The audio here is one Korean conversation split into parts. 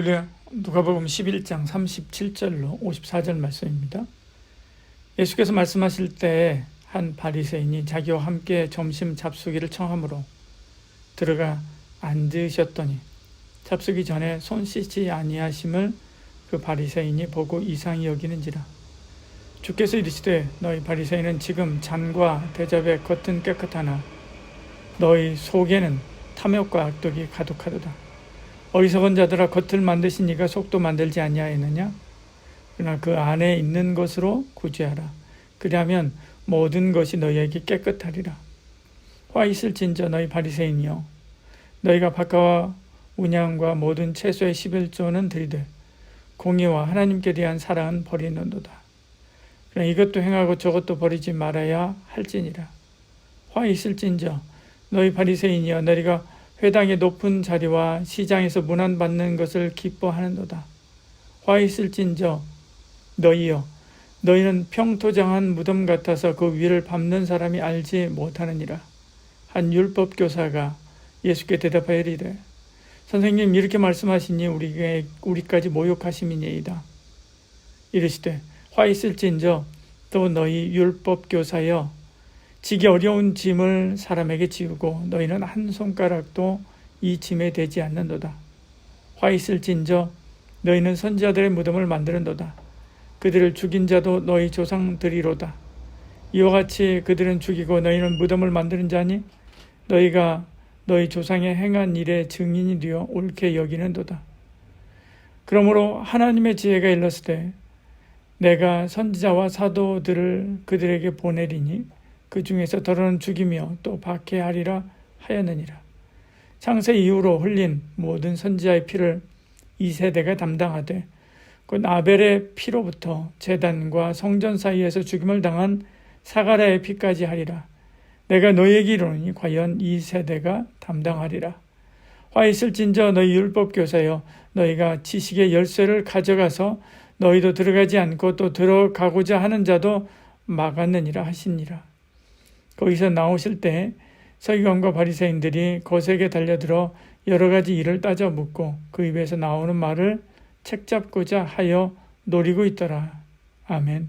할렐루야. 누가복음 11장 37절로 54절 말씀입니다. 예수께서 말씀하실 때 한 바리새인이 자기와 함께 점심 잡수기를 청하므로 들어가 앉으셨더니 잡수기 전에 손 씻지 아니하심을 그 바리새인이 보고 이상히 여기는지라. 주께서 이르시되 너희 바리새인은 지금 잔과 대접의 겉은 깨끗하나 너희 속에는 탐욕과 악독이 가득하도다. 어리석은 자들아, 겉을 만드신 이가 속도 만들지 아니하였느냐? 그러나 그 안에 있는 것으로 구제하라. 그리하면 모든 것이 너희에게 깨끗하리라. 화 있을진저 너희 바리새인이여, 너희가 박하와 운양과 모든 채소의 11조는 드리되 공의와 하나님께 대한 사랑은 버리는도다. 그러나 이것도 행하고 저것도 버리지 말아야 할지니라. 화 있을진저 너희 바리새인이여, 너희가 회당의 높은 자리와 시장에서 문안받는 것을 기뻐하는도다. 화 있을진저 너희여, 너희는 평토장한 무덤 같아서 그 위를 밟는 사람이 알지 못하느니라. 한 율법 교사가 예수께 대답하여 이르되 선생님, 이렇게 말씀하시니 우리까지 모욕하심이니이다. 이르시되 화 있을진저 또 너희 율법 교사여, 지기 어려운 짐을 사람에게 지우고 너희는 한 손가락도 이 짐에 대지 않는도다. 화 있을진저 너희는 선지자들의 무덤을 만드는도다. 그들을 죽인 자도 너희 조상들이로다. 이와 같이 그들은 죽이고 너희는 무덤을 만드는 자니 너희가 너희 조상의 행한 일의 증인이 되어 옳게 여기는도다. 그러므로 하나님의 지혜가 일렀으되 내가 선지자와 사도들을 그들에게 보내리니 그 중에서 더러는 죽이며 또 박해하리라 하였느니라. 창세 이후로 흘린 모든 선지자의 피를 이 세대가 담당하되 곧 아벨의 피로부터 제단과 성전 사이에서 죽임을 당한 사가랴의 피까지 하리라. 내가 너희에게 이르노니 과연 이 세대가 담당하리라. 화 있을진저 너희 율법 교사여, 너희가 지식의 열쇠를 가져가서 너희도 들어가지 않고 또 들어가고자 하는 자도 막았느니라 하시니라. 거기서 나오실 때 서기관과 바리새인들이 거세게 달려들어 여러 가지 일을 따져 묻고 그 입에서 나오는 말을 책잡고자 하여 노리고 있더라. 아멘.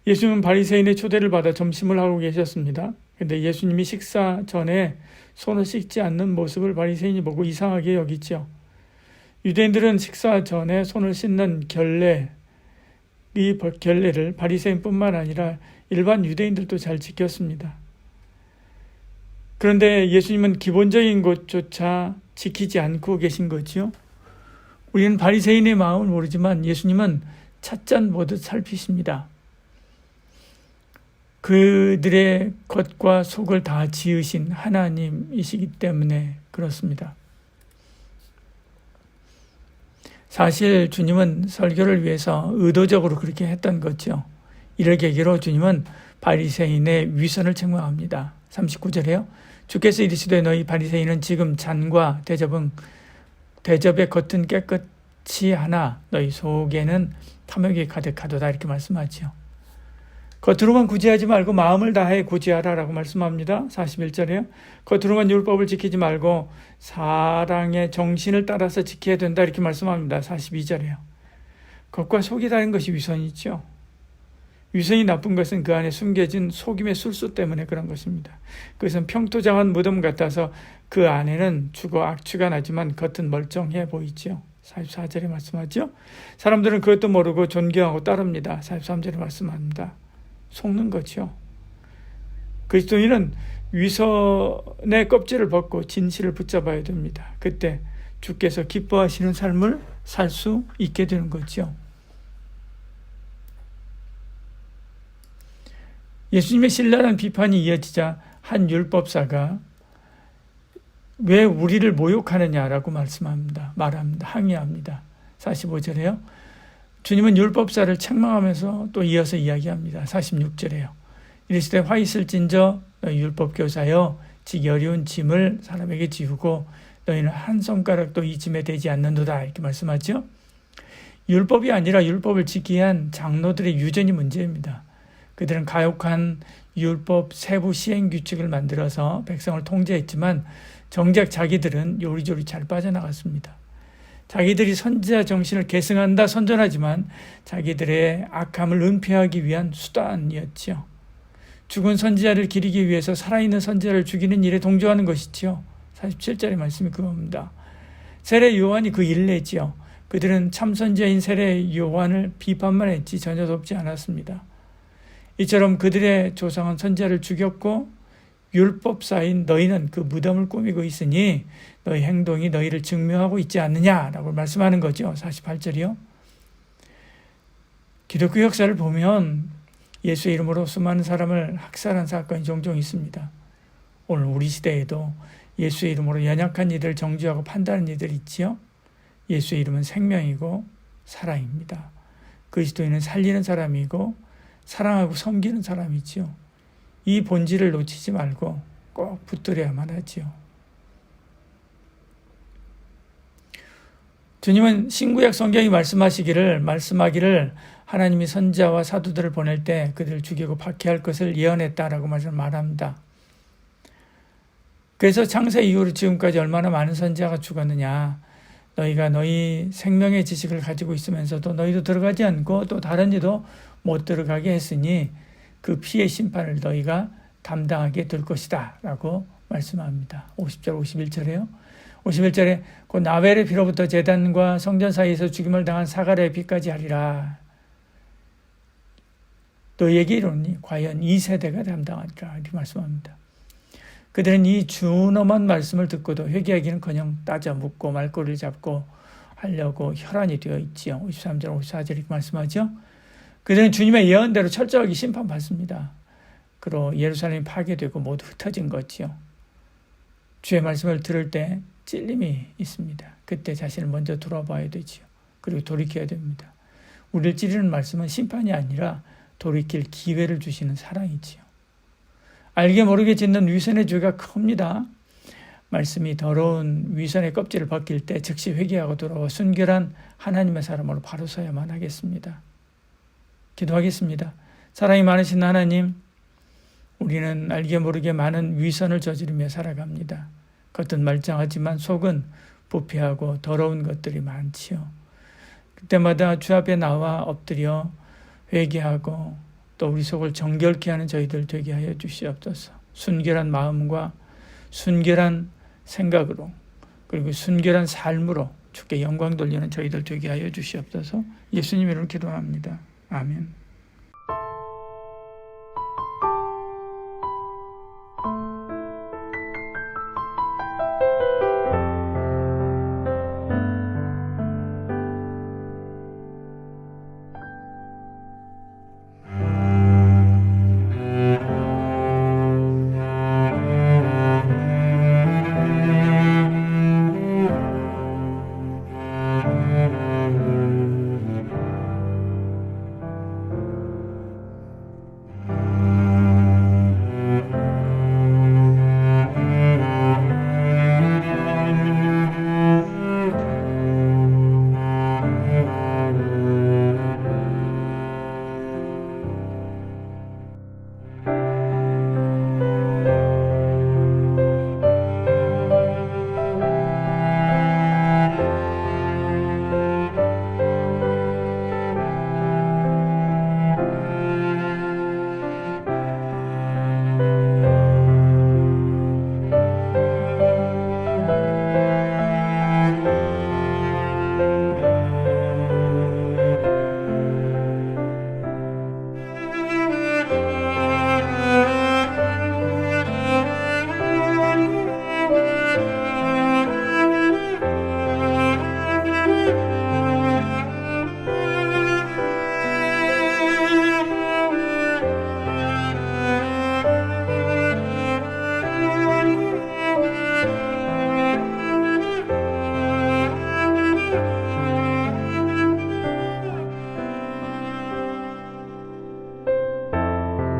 예수님은 바리새인의 초대를 받아 점심을 하고 계셨습니다. 그런데 예수님이 식사 전에 손을 씻지 않는 모습을 바리새인이 보고 이상하게 여기죠. 유대인들은 식사 전에 손을 씻는 결례를 바리새인뿐만 아니라 일반 유대인들도 잘 지켰습니다. 그런데 예수님은 기본적인 것조차 지키지 않고 계신 거죠. 우리는 바리새인의 마음을 모르지만 예수님은 찻잔 보듯 살피십니다. 그들의 겉과 속을 다 지으신 하나님이시기 때문에 그렇습니다. 사실 주님은 설교를 위해서 의도적으로 그렇게 했던 거죠. 이를 계기로 주님은 바리새인의 위선을 책망합니다. 39절에요. 주께서 이르시되 너희 바리새인은 지금 잔과 대접의 겉은 깨끗이 하나 너희 속에는 탐욕이 가득하도다, 이렇게 말씀하죠. 겉으로만 구제하지 말고 마음을 다해 구제하라라고 말씀합니다. 41절에요. 겉으로만 율법을 지키지 말고 사랑의 정신을 따라서 지켜야 된다, 이렇게 말씀합니다. 42절에요. 겉과 속이 다른 것이 위선이죠. 위선이 나쁜 것은 그 안에 숨겨진 속임의 술수 때문에 그런 것입니다. 그것은 평토장한 무덤 같아서 그 안에는 죽어 악취가 나지만 겉은 멀쩡해 보이죠. 44절에 말씀하죠. 사람들은 그것도 모르고 존경하고 따릅니다. 43절에 말씀합니다. 속는 거죠. 그리스도인은 위선의 껍질을 벗고 진실을 붙잡아야 됩니다. 그때 주께서 기뻐하시는 삶을 살 수 있게 되는 거죠. 예수님의 신랄한 비판이 이어지자 한 율법사가 왜 우리를 모욕하느냐라고 말합니다. 항의합니다. 45절에요. 주님은 율법사를 책망하면서 또 이어서 이야기합니다. 46절에요. 이르시되 화 있을진저 너희 율법교사여, 지기 어려운 짐을 사람에게 지우고 너희는 한 손가락도 이 짐에 대지 않는도다, 이렇게 말씀하죠. 율법이 아니라 율법을 지키기 위한 장로들의 유전이 문제입니다. 그들은 가혹한 율법 세부 시행 규칙을 만들어서 백성을 통제했지만 정작 자기들은 요리조리 잘 빠져나갔습니다. 자기들이 선지자 정신을 계승한다 선전하지만 자기들의 악함을 은폐하기 위한 수단이었지요. 죽은 선지자를 기리기 위해서 살아있는 선지자를 죽이는 일에 동조하는 것이지요. 47절의 말씀이 그겁니다. 세례 요한이 그 일을 했지요. 그들은 참 선지자인 세례 요한을 비판만 했지 전혀 돕지 않았습니다. 이처럼 그들의 조상은 선지자를 죽였고 율법사인 너희는 그 무덤을 꾸미고 있으니 너희 행동이 너희를 증명하고 있지 않느냐라고 말씀하는 거죠. 48절이요. 기독교 역사를 보면 예수의 이름으로 수많은 사람을 학살한 사건이 종종 있습니다. 오늘 우리 시대에도 예수의 이름으로 연약한 이들을 정죄하고 판단하는 이들이 있지요. 예수의 이름은 생명이고 사랑입니다. 그리스도인은 살리는 사람이고 사랑하고 섬기는 사람이지요. 이 본질을 놓치지 말고 꼭 붙들어야만 하지요. 주님은 신구약 성경이 말씀하기를 하나님이 선지자와 사도들을 보낼 때 그들을 죽이고 박해할 것을 예언했다라고 말합니다. 그래서 창세 이후로 지금까지 얼마나 많은 선지자가 죽었느냐. 너희가 너희 생명의 지식을 가지고 있으면서도 너희도 들어가지 않고 또 다른 이도 못 들어가게 했으니 그 피의 심판을 너희가 담당하게 될 것이다 라고 말씀합니다. 50절 51절에요. 51절에 곧 아벨의 피로부터 제단과 성전 사이에서 죽임을 당한 사가랴의 피까지 하리라. 너희에게 이르노니 과연 이 세대가 담당하리라 이렇게 말씀합니다. 그들은 이 준엄한 말씀을 듣고도 회개하기는커녕 따져 묻고 말꼬리를 잡고 하려고 혈안이 되어 있지요. 53절 54절 이렇게 말씀하죠. 그들은 주님의 예언대로 철저하게 심판받습니다. 그로 예루살렘이 파괴되고 모두 흩어진 거지요. 주의 말씀을 들을 때 찔림이 있습니다. 그때 자신을 먼저 돌아봐야 되지요. 그리고 돌이켜야 됩니다. 우리를 찌르는 말씀은 심판이 아니라 돌이킬 기회를 주시는 사랑이지요. 알게 모르게 짓는 위선의 죄가 큽니다. 말씀이 더러운 위선의 껍질을 벗길 때 즉시 회개하고 돌아와 순결한 하나님의 사람으로 바로 서야만 하겠습니다. 기도하겠습니다. 사랑이 많으신 하나님, 우리는 알게 모르게 많은 위선을 저지르며 살아갑니다. 겉은 말짱하지만 속은 부패하고 더러운 것들이 많지요. 그때마다 주 앞에 나와 엎드려 회개하고 또 우리 속을 정결케 하는 저희들 되게 하여 주시옵소서. 순결한 마음과 순결한 생각으로 그리고 순결한 삶으로 주께 영광 돌리는 저희들 되게 하여 주시옵소서. 예수님 이름으로 기도합니다. 아멘.